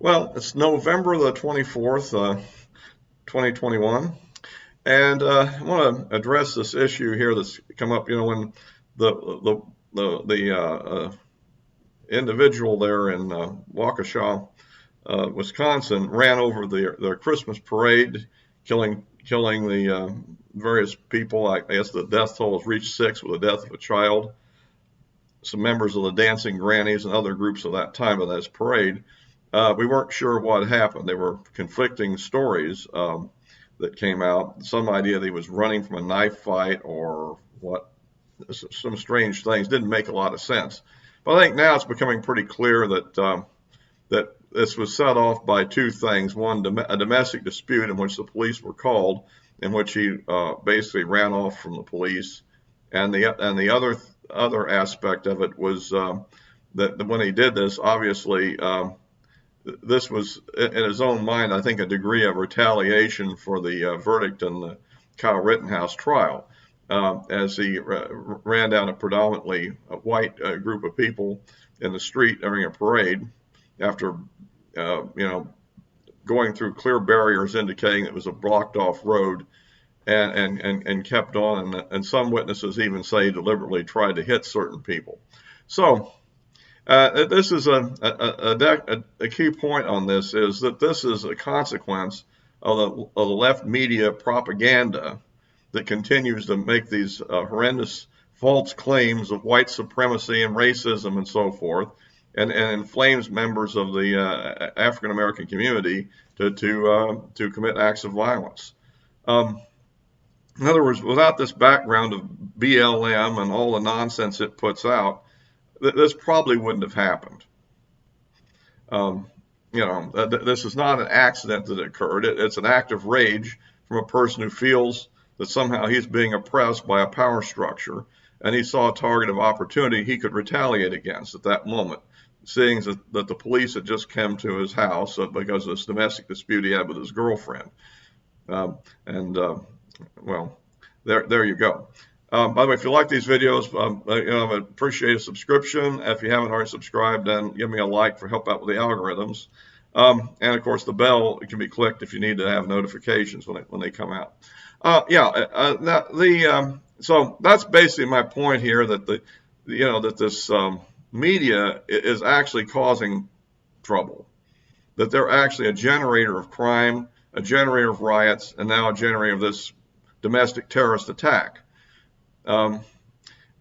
Well, it's November the 24th, 2021, and I want to address this issue here that's come up. When the individual there in Waukesha, Wisconsin, ran over their Christmas parade, killing the various people. I guess the death toll has reached 6 with the death of a child. Some members of the Dancing Grannies and other groups of that time of this parade. We weren't sure what happened. There were conflicting stories that came out. Some idea that he was running from a knife fight or what, some strange things. Didn't make a lot of sense. But I think now it's becoming pretty clear that this was set off by two things. One, a domestic dispute in which the police were called, in which he basically ran off from the police, and the other aspect of it was that when he did this, obviously. This was, in his own mind, I think, a degree of retaliation for the verdict in the Kyle Rittenhouse trial, as he ran down a predominantly white group of people in the street during a parade after, going through clear barriers indicating it was a blocked off road, and kept on, and some witnesses even say deliberately tried to hit certain people. So. This is a key point on this is that this is a consequence of the left media propaganda that continues to make these horrendous false claims of white supremacy and racism and so forth, and inflames members of the African American community to commit acts of violence. In other words, without this background of BLM and all the nonsense it puts out, this probably wouldn't have happened. This is not an accident that occurred. It's an act of rage from a person who feels that somehow he's being oppressed by a power structure, and he saw a target of opportunity he could retaliate against at that moment, seeing that the police had just come to his house because of this domestic dispute he had with his girlfriend. Well, there you go. By the way, if you like these videos, I would appreciate a subscription. If you haven't already subscribed, then give me a like for help out with the algorithms. And of course, the bell can be clicked if you need to have notifications when they come out. So that's basically my point here, that that this media is actually causing trouble, that they're actually a generator of crime, a generator of riots, and now a generator of this domestic terrorist attack.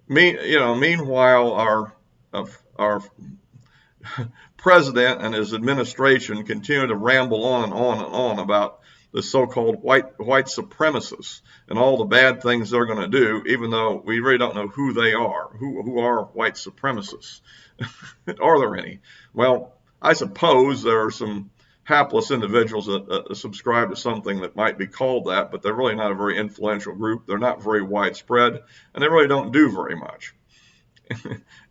Meanwhile, our president and his administration continue to ramble on and on and on about the so-called white supremacists and all the bad things they're going to do, even though we really don't know who they are. Who are white supremacists? Are there any? Well, I suppose there are some hapless individuals that subscribe to something that might be called that, but they're really not a very influential group. They're not very widespread, and they really don't do very much.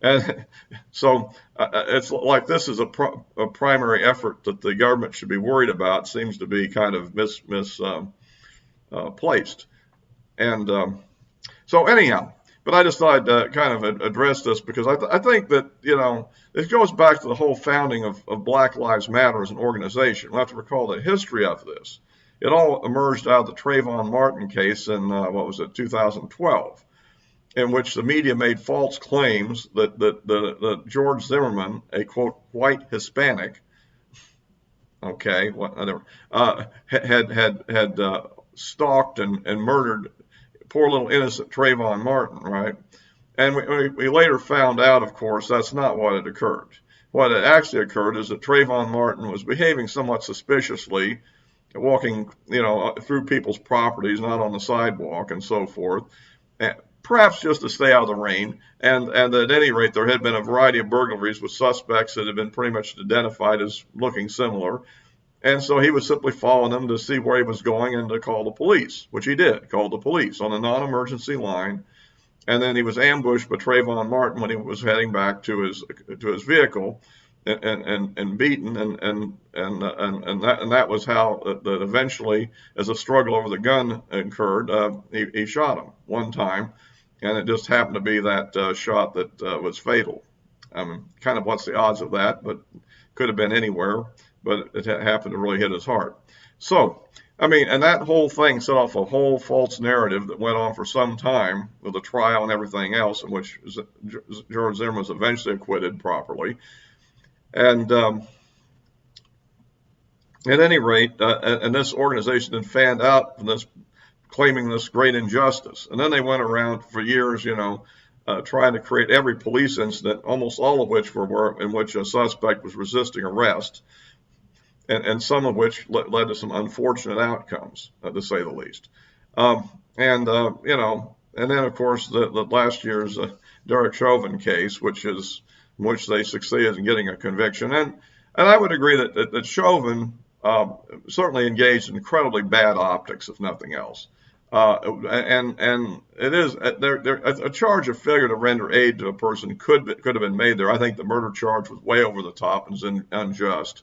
And so it's like this is a primary effort that the government should be worried about. Seems to be kind of misplaced. And so anyhow, but I just thought I'd kind of address this because I think that, it goes back to the whole founding of Black Lives Matter as an organization. We'll have to recall the history of this. It all emerged out of the Trayvon Martin case in, 2012, in which the media made false claims that George Zimmerman, a, quote, white Hispanic, okay, whatever, had stalked and murdered poor little innocent Trayvon Martin, right? And we later found out, of course, that's not what had occurred. What had actually occurred is that Trayvon Martin was behaving somewhat suspiciously, walking, through people's properties, not on the sidewalk and so forth, perhaps just to stay out of the rain. And at any rate, there had been a variety of burglaries with suspects that had been pretty much identified as looking similar. And so he was simply following them to see where he was going and to call the police, which he did, called the police on a non-emergency line. And then he was ambushed by Trayvon Martin when he was heading back to his vehicle, and beaten, and that was how that eventually, as a struggle over the gun occurred, he shot him one time, and it just happened to be that shot that was fatal. Kind of what's the odds of that? But could have been anywhere. but it happened to really hit his heart. So, I mean, and that whole thing set off a whole false narrative that went on for some time with the trial and everything else, in which George Zimmerman was eventually acquitted properly. And at any rate, and this organization had fanned out from this, claiming this great injustice. And then they went around for years, trying to create every police incident, almost all of which were in which a suspect was resisting arrest, and some of which led to some unfortunate outcomes, to say the least. And then of course the last year's Derek Chauvin case, which they succeeded in getting a conviction. And I would agree that Chauvin certainly engaged in incredibly bad optics, if nothing else. And it is a charge of failure to render aid to a person could have been made there. I think the murder charge was way over the top and is unjust.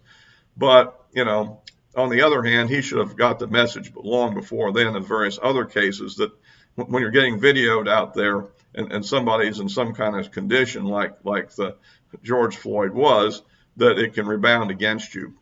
But on the other hand, he should have got the message long before then of various other cases that when you're getting videoed out there and somebody's in some kind of condition like the George Floyd was, that it can rebound against you.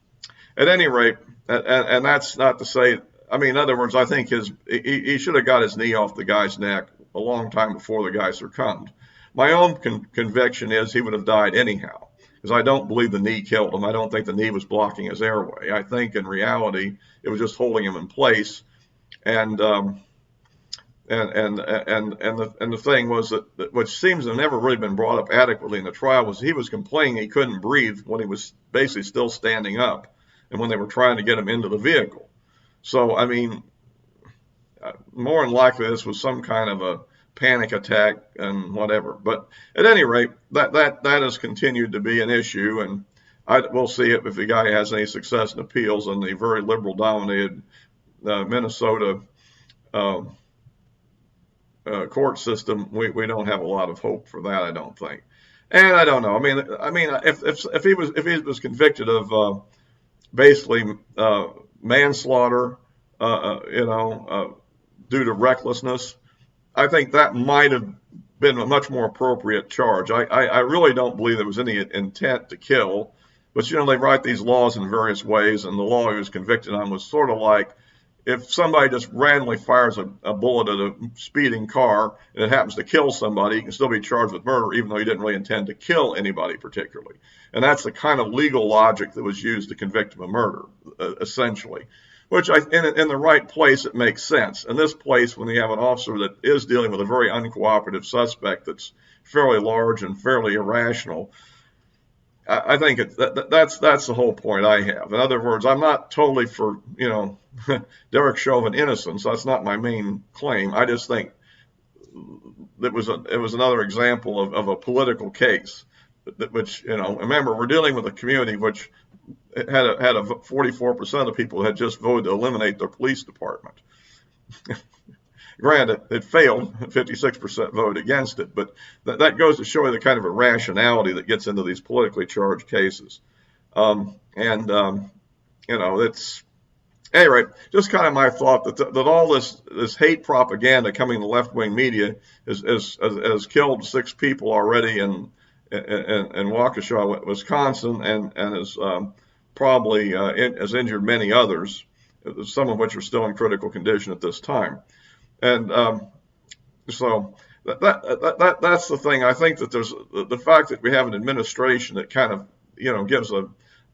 At any rate, and that's not to say, I mean, in other words, I think he should have got his knee off the guy's neck a long time before the guy succumbed. My own conviction is he would have died anyhow, because I don't believe the knee killed him. I don't think the knee was blocking his airway. I think in reality it was just holding him in place. And the thing was that which seems to have never really been brought up adequately in the trial was he was complaining he couldn't breathe when he was basically still standing up, and when they were trying to get him into the vehicle. So, I mean, more than likely this was some kind of a panic attack and whatever. But at any rate, that has continued to be an issue, and we'll see if the guy has any success in appeals in the very liberal-dominated Minnesota court system. We don't have a lot of hope for that, I don't think. And I don't know. I mean, if he was convicted of basically manslaughter, due to recklessness, I think that might have been a much more appropriate charge. I really don't believe there was any intent to kill, but they write these laws in various ways, and the law he was convicted on was sort of like if somebody just randomly fires a bullet at a speeding car and it happens to kill somebody, he can still be charged with murder even though he didn't really intend to kill anybody particularly. And that's the kind of legal logic that was used to convict him of murder, essentially. Which in the right place, it makes sense. In this place, when you have an officer that is dealing with a very uncooperative suspect that's fairly large and fairly irrational, I think that's the whole point I have. In other words, I'm not totally for Derek Chauvin innocence. That's not my main claim. I just think it was another example of a political case, which remember, we're dealing with a community which had a 44% of people had just voted to eliminate their police department. Granted, it failed, 56% voted against it, but that goes to show you the kind of irrationality that gets into these politically charged cases. It's anyway, just kind of my thought that all this hate propaganda coming in the left-wing media has killed 6 people already in Waukesha, Wisconsin, and has probably has injured many others, some of which are still in critical condition at this time. And so that's the thing. I think that there's the fact that we have an administration that kind of gives a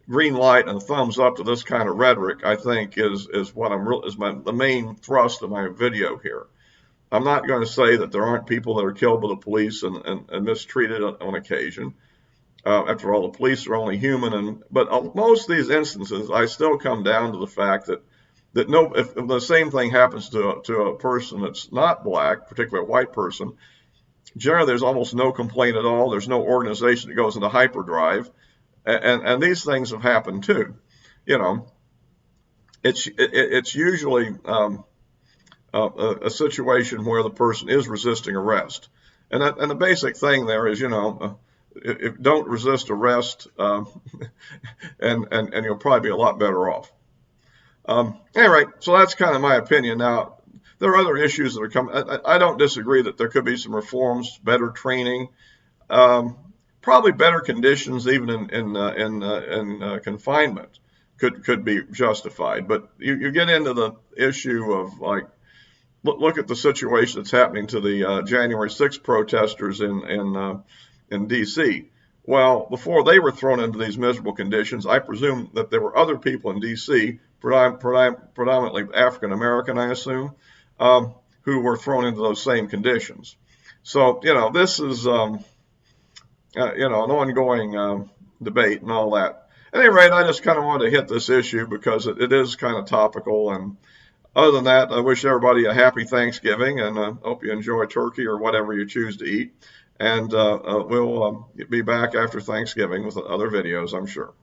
green light and a thumbs up to this kind of rhetoric, I think is what the main thrust of my video here. I'm not going to say that there aren't people that are killed by the police and mistreated on occasion. After all, the police are only human, but most of these instances, I still come down to the fact that if the same thing happens to a person that's not black, particularly a white person, generally there's almost no complaint at all. There's no organization that goes into hyperdrive, and these things have happened too. It's usually a situation where the person is resisting arrest, and the basic thing there is if don't resist arrest, and you'll probably be a lot better off. Anyway, so that's kind of my opinion. Now, there are other issues that are coming. I don't disagree that there could be some reforms, better training, probably better conditions even in confinement. could be justified. But you get into the issue of like, look at the situation that's happening to the January 6th protesters in D.C. Well, before they were thrown into these miserable conditions, I presume that there were other people in D.C., predominantly African American, I assume, who were thrown into those same conditions. So, this is, an ongoing debate and all that. At any rate, I just kind of wanted to hit this issue because it is kind of topical. And other than that, I wish everybody a happy Thanksgiving, and hope you enjoy turkey or whatever you choose to eat. And we'll be back after Thanksgiving with other videos, I'm sure.